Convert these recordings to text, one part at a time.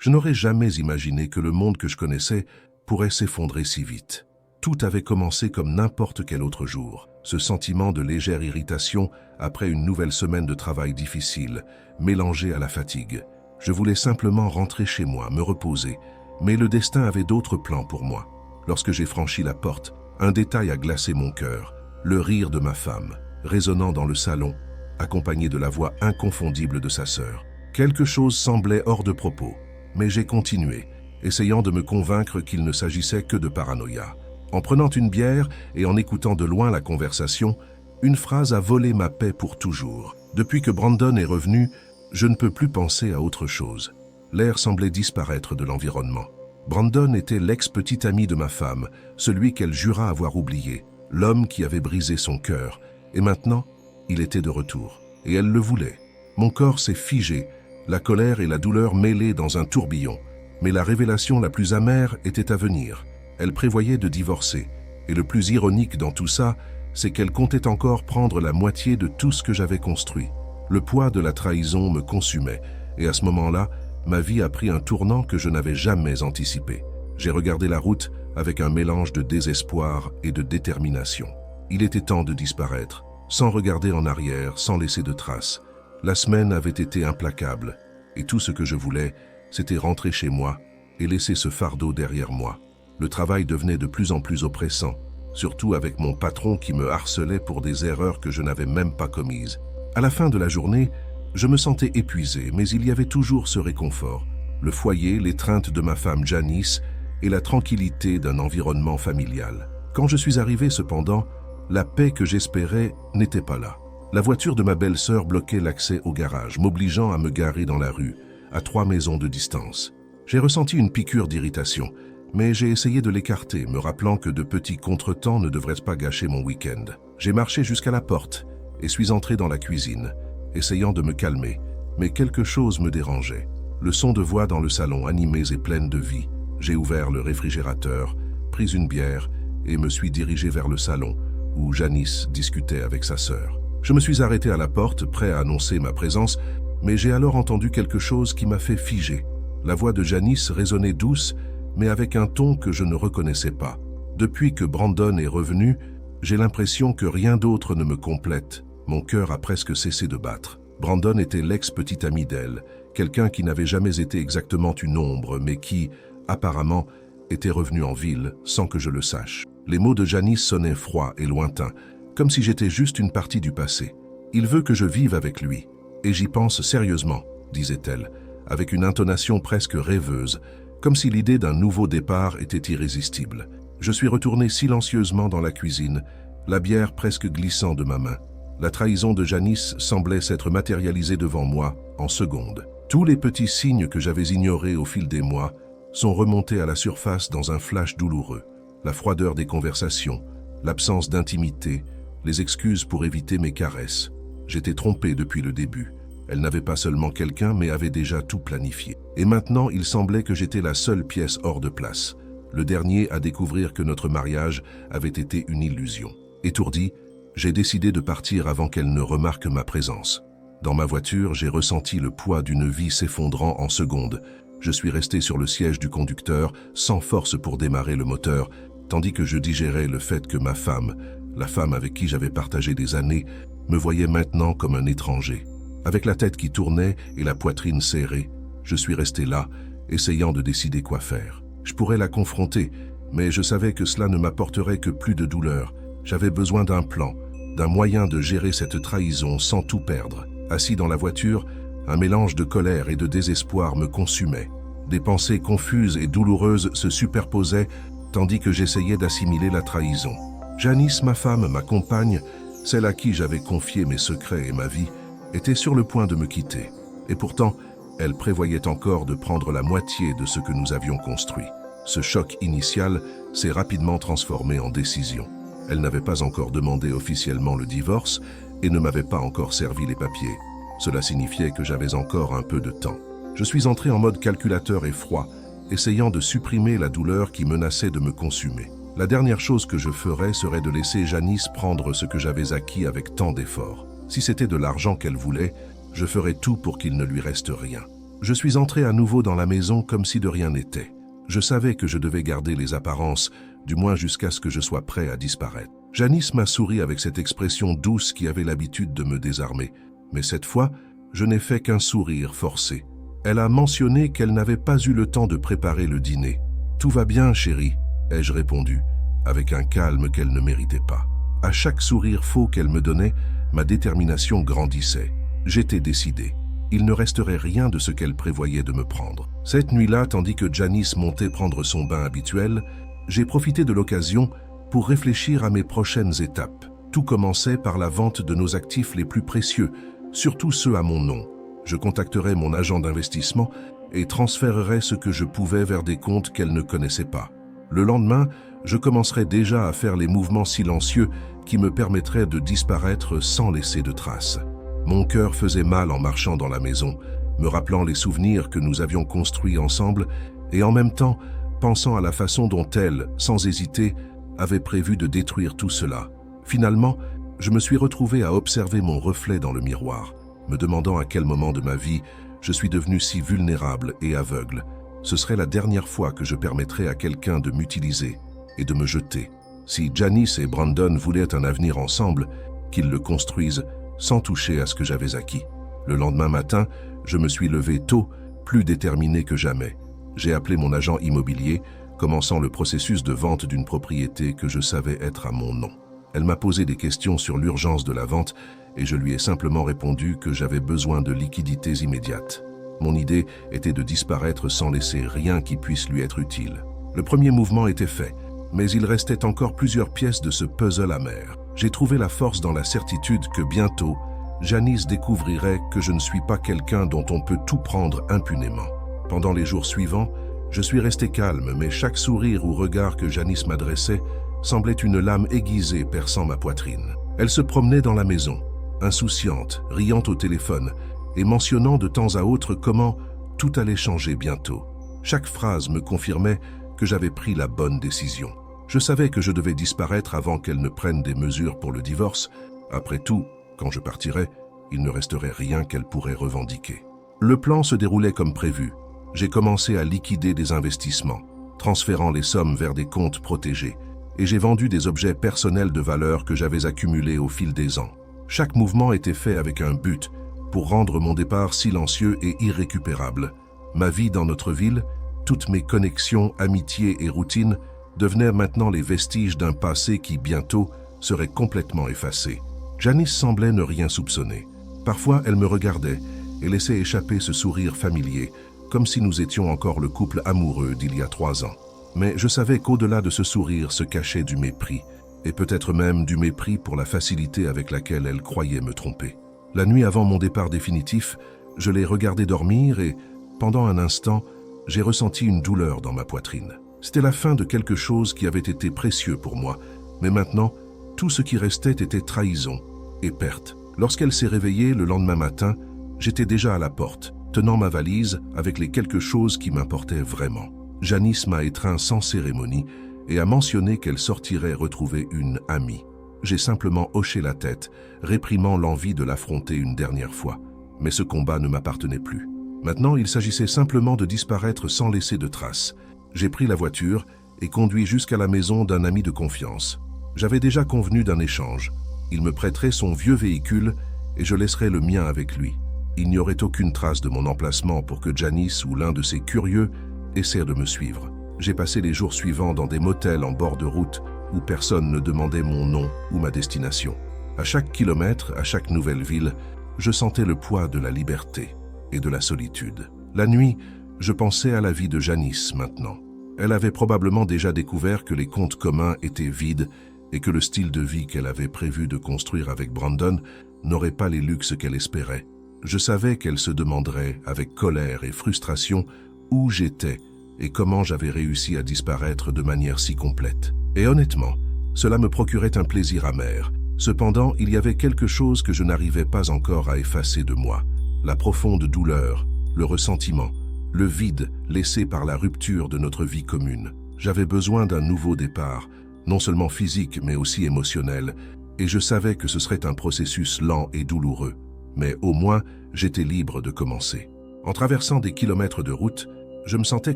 Je n'aurais jamais imaginé que le monde que je connaissais pourrait s'effondrer si vite. Tout avait commencé comme n'importe quel autre jour. Ce sentiment de légère irritation après une nouvelle semaine de travail difficile, mélangé à la fatigue. Je voulais simplement rentrer chez moi, me reposer, mais le destin avait d'autres plans pour moi. Lorsque j'ai franchi la porte, un détail a glacé mon cœur, le rire de ma femme, résonnant dans le salon, accompagné de la voix inconfondible de sa sœur. Quelque chose semblait hors de propos, mais j'ai continué, essayant de me convaincre qu'il ne s'agissait que de paranoïa. En prenant une bière et en écoutant de loin la conversation, une phrase a volé ma paix pour toujours. Depuis que Brandon est revenu, je ne peux plus penser à autre chose. L'air semblait disparaître de l'environnement. Brandon était l'ex-petit ami de ma femme, celui qu'elle jura avoir oublié, l'homme qui avait brisé son cœur. Et maintenant, il était de retour. Et elle le voulait. Mon corps s'est figé, la colère et la douleur mêlées dans un tourbillon. Mais la révélation la plus amère était à venir. Elle prévoyait de divorcer. Et le plus ironique dans tout ça, c'est qu'elle comptait encore prendre la moitié de tout ce que j'avais construit. Le poids de la trahison me consumait. Et à ce moment-là, ma vie a pris un tournant que je n'avais jamais anticipé. J'ai regardé la route avec un mélange de désespoir et de détermination. Il était temps de disparaître, sans regarder en arrière, sans laisser de traces. La semaine avait été implacable, et tout ce que je voulais, c'était rentrer chez moi et laisser ce fardeau derrière moi. Le travail devenait de plus en plus oppressant, surtout avec mon patron qui me harcelait pour des erreurs que je n'avais même pas commises. À la fin de la journée, je me sentais épuisé, mais il y avait toujours ce réconfort. Le foyer, l'étreinte de ma femme Janice et la tranquillité d'un environnement familial. Quand je suis arrivé cependant, la paix que j'espérais n'était pas là. La voiture de ma belle-sœur bloquait l'accès au garage, m'obligeant à me garer dans la rue, à 3 maisons de distance. J'ai ressenti une piqûre d'irritation, mais j'ai essayé de l'écarter, me rappelant que de petits contretemps ne devraient pas gâcher mon week-end. J'ai marché jusqu'à la porte et suis entré dans la cuisine, essayant de me calmer, mais quelque chose me dérangeait. Le son de voix dans le salon, animées et pleines de vie. J'ai ouvert le réfrigérateur, pris une bière et me suis dirigé vers le salon, où Janice discutait avec sa sœur. Je me suis arrêté à la porte, prêt à annoncer ma présence, mais j'ai alors entendu quelque chose qui m'a fait figer. La voix de Janice résonnait douce, mais avec un ton que je ne reconnaissais pas. Depuis que Brandon est revenu, j'ai l'impression que rien d'autre ne me complète. Mon cœur a presque cessé de battre. Brandon était l'ex-petit ami d'elle, quelqu'un qui n'avait jamais été exactement une ombre, mais qui, apparemment, était revenu en ville sans que je le sache. Les mots de Janice sonnaient froids et lointains, comme si j'étais juste une partie du passé. « Il veut que je vive avec lui, et j'y pense sérieusement », disait-elle, avec une intonation presque rêveuse, comme si l'idée d'un nouveau départ était irrésistible. Je suis retourné silencieusement dans la cuisine, la bière presque glissant de ma main. La trahison de Janice semblait s'être matérialisée devant moi en secondes. Tous les petits signes que j'avais ignorés au fil des mois sont remontés à la surface dans un flash douloureux. La froideur des conversations, l'absence d'intimité, les excuses pour éviter mes caresses. J'étais trompé depuis le début. Elle n'avait pas seulement quelqu'un, mais avait déjà tout planifié. Et maintenant, il semblait que j'étais la seule pièce hors de place, le dernier à découvrir que notre mariage avait été une illusion. Étourdi, j'ai décidé de partir avant qu'elle ne remarque ma présence. Dans ma voiture, j'ai ressenti le poids d'une vie s'effondrant en secondes. Je suis resté sur le siège du conducteur, sans force pour démarrer le moteur, tandis que je digérais le fait que ma femme, la femme avec qui j'avais partagé des années, me voyait maintenant comme un étranger. Avec la tête qui tournait et la poitrine serrée, je suis resté là, essayant de décider quoi faire. Je pourrais la confronter, mais je savais que cela ne m'apporterait que plus de douleur. J'avais besoin d'un plan, d'un moyen de gérer cette trahison sans tout perdre. Assis dans la voiture, un mélange de colère et de désespoir me consumait. Des pensées confuses et douloureuses se superposaient, tandis que j'essayais d'assimiler la trahison. Janice, ma femme, ma compagne, celle à qui j'avais confié mes secrets et ma vie, était sur le point de me quitter. Et pourtant, elle prévoyait encore de prendre la moitié de ce que nous avions construit. Ce choc initial s'est rapidement transformé en décision. Elle n'avait pas encore demandé officiellement le divorce et ne m'avait pas encore servi les papiers. Cela signifiait que j'avais encore un peu de temps. Je suis entré en mode calculateur et froid, essayant de supprimer la douleur qui menaçait de me consumer. La dernière chose que je ferais serait de laisser Janice prendre ce que j'avais acquis avec tant d'efforts. Si c'était de l'argent qu'elle voulait, je ferais tout pour qu'il ne lui reste rien. Je suis entré à nouveau dans la maison comme si de rien n'était. Je savais que je devais garder les apparences, du moins jusqu'à ce que je sois prêt à disparaître. Janice m'a souri avec cette expression douce qui avait l'habitude de me désarmer. Mais cette fois, je n'ai fait qu'un sourire forcé. Elle a mentionné qu'elle n'avait pas eu le temps de préparer le dîner. « Tout va bien, chérie », ai-je répondu, avec un calme qu'elle ne méritait pas. À chaque sourire faux qu'elle me donnait, ma détermination grandissait. J'étais décidé. Il ne resterait rien de ce qu'elle prévoyait de me prendre. Cette nuit-là, tandis que Janice montait prendre son bain habituel, j'ai profité de l'occasion pour réfléchir à mes prochaines étapes. Tout commençait par la vente de nos actifs les plus précieux, surtout ceux à mon nom. Je contacterais mon agent d'investissement et transférerais ce que je pouvais vers des comptes qu'elle ne connaissait pas. Le lendemain, je commencerais déjà à faire les mouvements silencieux qui me permettraient de disparaître sans laisser de traces. Mon cœur faisait mal en marchant dans la maison, me rappelant les souvenirs que nous avions construits ensemble et en même temps pensant à la façon dont elle, sans hésiter, avait prévu de détruire tout cela. Finalement, je me suis retrouvé à observer mon reflet dans le miroir, me demandant à quel moment de ma vie je suis devenu si vulnérable et aveugle. Ce serait la dernière fois que je permettrais à quelqu'un de m'utiliser et de me jeter. Si Janice et Brandon voulaient un avenir ensemble, qu'ils le construisent sans toucher à ce que j'avais acquis. Le lendemain matin, je me suis levé tôt, plus déterminé que jamais. J'ai appelé mon agent immobilier, commençant le processus de vente d'une propriété que je savais être à mon nom. Elle m'a posé des questions sur l'urgence de la vente et je lui ai simplement répondu que j'avais besoin de liquidités immédiates. Mon idée était de disparaître sans laisser rien qui puisse lui être utile. Le premier mouvement était fait, mais il restait encore plusieurs pièces de ce puzzle amer. J'ai trouvé la force dans la certitude que bientôt, Janice découvrirait que je ne suis pas quelqu'un dont on peut tout prendre impunément. Pendant les jours suivants, je suis resté calme, mais chaque sourire ou regard que Janice m'adressait semblait une lame aiguisée perçant ma poitrine. Elle se promenait dans la maison, insouciante, riant au téléphone et mentionnant de temps à autre comment tout allait changer bientôt. Chaque phrase me confirmait que j'avais pris la bonne décision. Je savais que je devais disparaître avant qu'elle ne prenne des mesures pour le divorce. Après tout, quand je partirais, il ne resterait rien qu'elle pourrait revendiquer. Le plan se déroulait comme prévu. J'ai commencé à liquider des investissements, transférant les sommes vers des comptes protégés, et j'ai vendu des objets personnels de valeur que j'avais accumulés au fil des ans. Chaque mouvement était fait avec un but, pour rendre mon départ silencieux et irrécupérable. Ma vie dans notre ville, toutes mes connexions, amitiés et routines devenaient maintenant les vestiges d'un passé qui, bientôt, serait complètement effacé. Janice semblait ne rien soupçonner. Parfois, elle me regardait et laissait échapper ce sourire familier, comme si nous étions encore le couple amoureux d'il y a 3 ans. Mais je savais qu'au-delà de ce sourire se cachait du mépris, et peut-être même du mépris pour la facilité avec laquelle elle croyait me tromper. La nuit avant mon départ définitif, je l'ai regardée dormir et, pendant un instant, j'ai ressenti une douleur dans ma poitrine. C'était la fin de quelque chose qui avait été précieux pour moi, mais maintenant, tout ce qui restait était trahison et perte. Lorsqu'elle s'est réveillée le lendemain matin, j'étais déjà à la porte, tenant ma valise avec les quelque chose qui m'importait vraiment. Janice m'a étreint sans cérémonie et a mentionné qu'elle sortirait retrouver une amie. J'ai simplement hoché la tête, réprimant l'envie de l'affronter une dernière fois. Mais ce combat ne m'appartenait plus. Maintenant, il s'agissait simplement de disparaître sans laisser de traces. J'ai pris la voiture et conduit jusqu'à la maison d'un ami de confiance. J'avais déjà convenu d'un échange. Il me prêterait son vieux véhicule et je laisserais le mien avec lui. Il n'y aurait aucune trace de mon emplacement pour que Janice ou l'un de ses curieux essaie de me suivre. J'ai passé les jours suivants dans des motels en bord de route où personne ne demandait mon nom ou ma destination. À chaque kilomètre, à chaque nouvelle ville, je sentais le poids de la liberté et de la solitude. La nuit, je pensais à la vie de Janice maintenant. Elle avait probablement déjà découvert que les comptes communs étaient vides et que le style de vie qu'elle avait prévu de construire avec Brandon n'aurait pas les luxes qu'elle espérait. Je savais qu'elle se demanderait, avec colère et frustration, où j'étais et comment j'avais réussi à disparaître de manière si complète. Et honnêtement, cela me procurait un plaisir amer. Cependant, il y avait quelque chose que je n'arrivais pas encore à effacer de moi. La profonde douleur, le ressentiment, le vide laissé par la rupture de notre vie commune. J'avais besoin d'un nouveau départ, non seulement physique mais aussi émotionnel, et je savais que ce serait un processus lent et douloureux. Mais au moins, j'étais libre de commencer. En traversant des kilomètres de route, je me sentais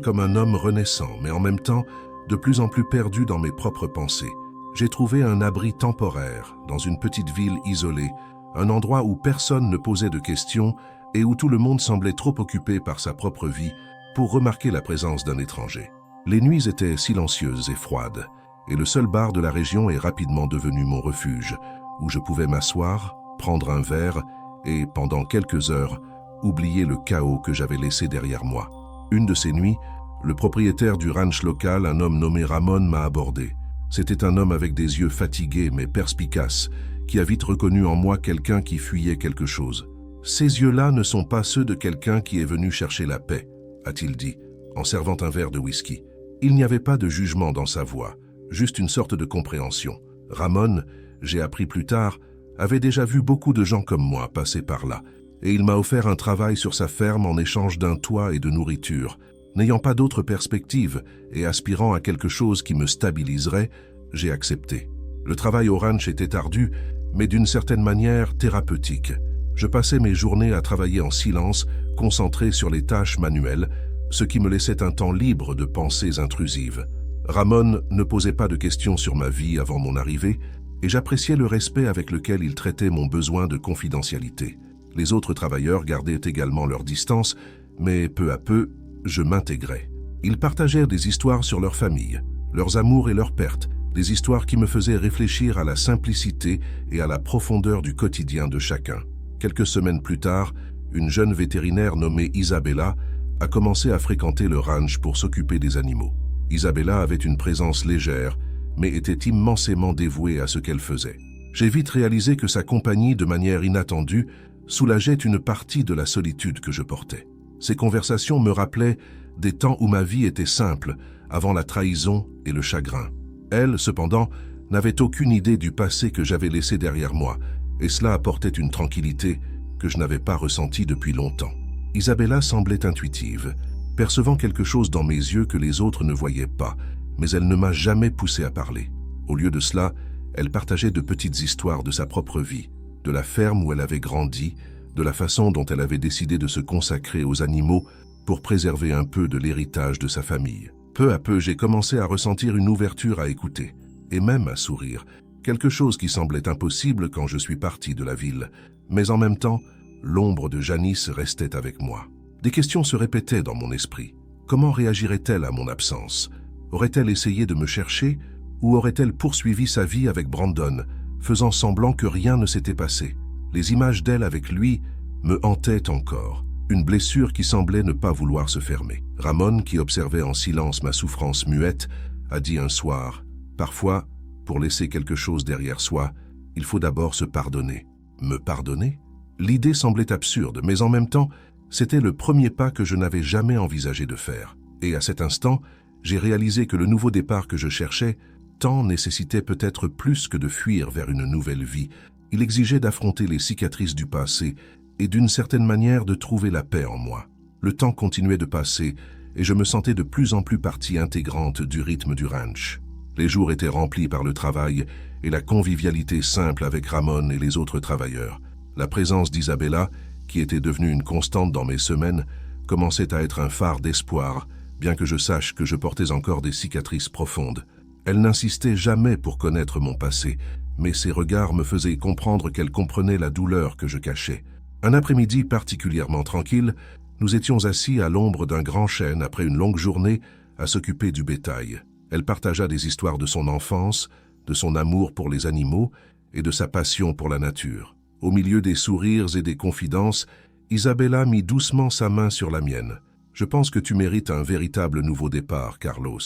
comme un homme renaissant, mais en même temps, de plus en plus perdu dans mes propres pensées. J'ai trouvé un abri temporaire, dans une petite ville isolée, un endroit où personne ne posait de questions et où tout le monde semblait trop occupé par sa propre vie pour remarquer la présence d'un étranger. Les nuits étaient silencieuses et froides, et le seul bar de la région est rapidement devenu mon refuge, où je pouvais m'asseoir, prendre un verre et, pendant quelques heures, oublier le chaos que j'avais laissé derrière moi. Une de ces nuits, le propriétaire du ranch local, un homme nommé Ramon, m'a abordé. C'était un homme avec des yeux fatigués mais perspicaces, qui a vite reconnu en moi quelqu'un qui fuyait quelque chose. « Ces yeux-là ne sont pas ceux de quelqu'un qui est venu chercher la paix », a-t-il dit, en servant un verre de whisky. Il n'y avait pas de jugement dans sa voix, juste une sorte de compréhension. Ramon, j'ai appris plus tard, avait déjà vu beaucoup de gens comme moi passer par là, et il m'a offert un travail sur sa ferme en échange d'un toit et de nourriture. N'ayant pas d'autre perspective et aspirant à quelque chose qui me stabiliserait, j'ai accepté. Le travail au ranch était ardu, mais d'une certaine manière thérapeutique. Je passais mes journées à travailler en silence, concentré sur les tâches manuelles, ce qui me laissait un temps libre de pensées intrusives. Ramon ne posait pas de questions sur ma vie avant mon arrivée, et j'appréciais le respect avec lequel il traitait mon besoin de confidentialité. Les autres travailleurs gardaient également leur distance, mais peu à peu, je m'intégrais. Ils partagèrent des histoires sur leur famille, leurs amours et leurs pertes, des histoires qui me faisaient réfléchir à la simplicité et à la profondeur du quotidien de chacun. Quelques semaines plus tard, une jeune vétérinaire nommée Isabella a commencé à fréquenter le ranch pour s'occuper des animaux. Isabella avait une présence légère, mais était immensément dévouée à ce qu'elle faisait. J'ai vite réalisé que sa compagnie, de manière inattendue, soulageait une partie de la solitude que je portais. Ces conversations me rappelaient des temps où ma vie était simple, avant la trahison et le chagrin. Elle, cependant, n'avait aucune idée du passé que j'avais laissé derrière moi, et cela apportait une tranquillité que je n'avais pas ressentie depuis longtemps. Isabella semblait intuitive, percevant quelque chose dans mes yeux que les autres ne voyaient pas, mais elle ne m'a jamais poussé à parler. Au lieu de cela, elle partageait de petites histoires de sa propre vie, de la ferme où elle avait grandi, de la façon dont elle avait décidé de se consacrer aux animaux pour préserver un peu de l'héritage de sa famille. Peu à peu, j'ai commencé à ressentir une ouverture à écouter, et même à sourire, quelque chose qui semblait impossible quand je suis parti de la ville. Mais en même temps, l'ombre de Janice restait avec moi. Des questions se répétaient dans mon esprit. Comment réagirait-elle à mon absence? Aurait-elle essayé de me chercher, ou aurait-elle poursuivi sa vie avec Brandon, faisant semblant que rien ne s'était passé? Les images d'elle avec lui me hantaient encore, une blessure qui semblait ne pas vouloir se fermer. Ramon, qui observait en silence ma souffrance muette, a dit un soir, « Parfois, pour laisser quelque chose derrière soi, il faut d'abord se pardonner. » Me pardonner? L'idée semblait absurde, mais en même temps, c'était le premier pas que je n'avais jamais envisagé de faire. Et à cet instant, j'ai réalisé que le nouveau départ que je cherchais, tant nécessitait peut-être plus que de fuir vers une nouvelle vie. Il exigeait d'affronter les cicatrices du passé et d'une certaine manière de trouver la paix en moi. Le temps continuait de passer et je me sentais de plus en plus partie intégrante du rythme du ranch. Les jours étaient remplis par le travail et la convivialité simple avec Ramon et les autres travailleurs. La présence d'Isabella, qui était devenue une constante dans mes semaines, commençait à être un phare d'espoir, bien que je sache que je portais encore des cicatrices profondes. Elle n'insistait jamais pour connaître mon passé, mais ses regards me faisaient comprendre qu'elle comprenait la douleur que je cachais. Un après-midi particulièrement tranquille, nous étions assis à l'ombre d'un grand chêne après une longue journée à s'occuper du bétail. Elle partagea des histoires de son enfance, de son amour pour les animaux et de sa passion pour la nature. Au milieu des sourires et des confidences, Isabella mit doucement sa main sur la mienne. « Je pense que tu mérites un véritable nouveau départ, Carlos.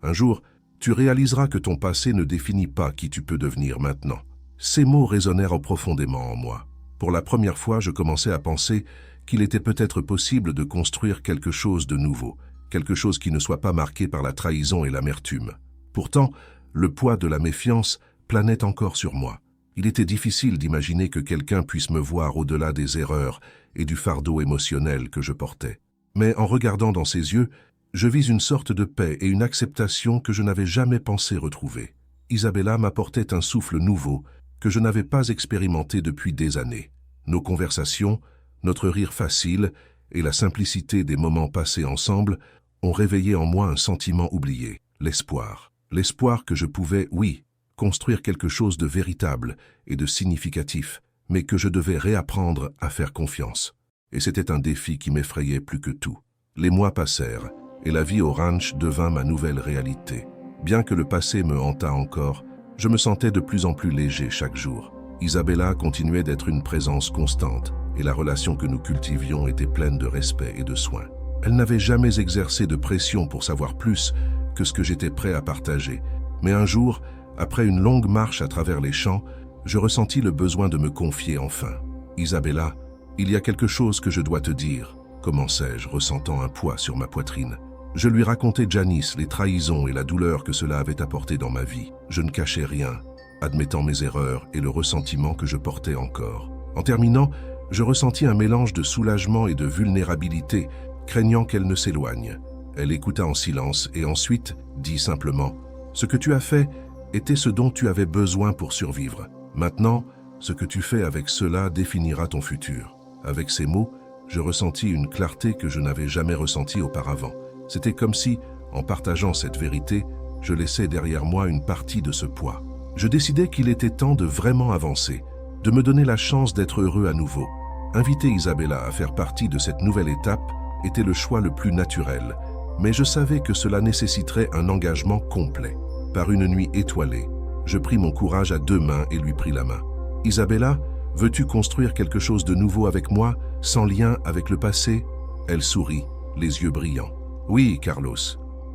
Un jour, tu réaliseras que ton passé ne définit pas qui tu peux devenir maintenant. » Ces mots résonnèrent profondément en moi. Pour la première fois, je commençais à penser qu'il était peut-être possible de construire quelque chose de nouveau, quelque chose qui ne soit pas marqué par la trahison et l'amertume. Pourtant, le poids de la méfiance planait encore sur moi. Il était difficile d'imaginer que quelqu'un puisse me voir au-delà des erreurs et du fardeau émotionnel que je portais. Mais en regardant dans ses yeux, je vis une sorte de paix et une acceptation que je n'avais jamais pensé retrouver. Isabella m'apportait un souffle nouveau que je n'avais pas expérimenté depuis des années. Nos conversations, notre rire facile et la simplicité des moments passés ensemble ont réveillé en moi un sentiment oublié, l'espoir. L'espoir que je pouvais, oui, construire quelque chose de véritable et de significatif, mais que je devais réapprendre à faire confiance. Et c'était un défi qui m'effrayait plus que tout. Les mois passèrent, et la vie au ranch devint ma nouvelle réalité. Bien que le passé me hantât encore, je me sentais de plus en plus léger chaque jour. Isabella continuait d'être une présence constante, et la relation que nous cultivions était pleine de respect et de soin. Elle n'avait jamais exercé de pression pour savoir plus que ce que j'étais prêt à partager. Mais un jour, après une longue marche à travers les champs, je ressentis le besoin de me confier enfin. « Isabella, il y a quelque chose que je dois te dire », commençai-je, ressentant un poids sur ma poitrine. Je lui racontai Janice, les trahisons et la douleur que cela avait apporté dans ma vie. Je ne cachais rien, admettant mes erreurs et le ressentiment que je portais encore. En terminant, je ressentis un mélange de soulagement et de vulnérabilité, craignant qu'elle ne s'éloigne. Elle écouta en silence et ensuite dit simplement « Ce que tu as fait était ce dont tu avais besoin pour survivre. Maintenant, ce que tu fais avec cela définira ton futur. » Avec ces mots, je ressentis une clarté que je n'avais jamais ressentie auparavant. C'était comme si, en partageant cette vérité, je laissais derrière moi une partie de ce poids. Je décidai qu'il était temps de vraiment avancer, de me donner la chance d'être heureux à nouveau. Inviter Isabella à faire partie de cette nouvelle étape était le choix le plus naturel, mais je savais que cela nécessiterait un engagement complet. Par une nuit étoilée, je pris mon courage à deux mains et lui pris la main. « Isabella, veux-tu construire quelque chose de nouveau avec moi, sans lien avec le passé ?» Elle sourit, les yeux brillants. « Oui, Carlos.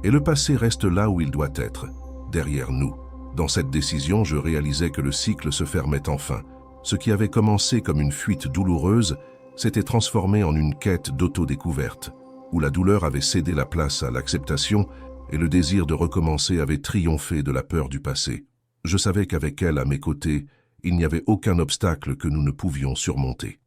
Et le passé reste là où il doit être, derrière nous. » Dans cette décision, je réalisais que le cycle se fermait enfin. Ce qui avait commencé comme une fuite douloureuse s'était transformé en une quête d'autodécouverte, où la douleur avait cédé la place à l'acceptation et le désir de recommencer avait triomphé de la peur du passé. Je savais qu'avec elle à mes côtés, il n'y avait aucun obstacle que nous ne pouvions surmonter.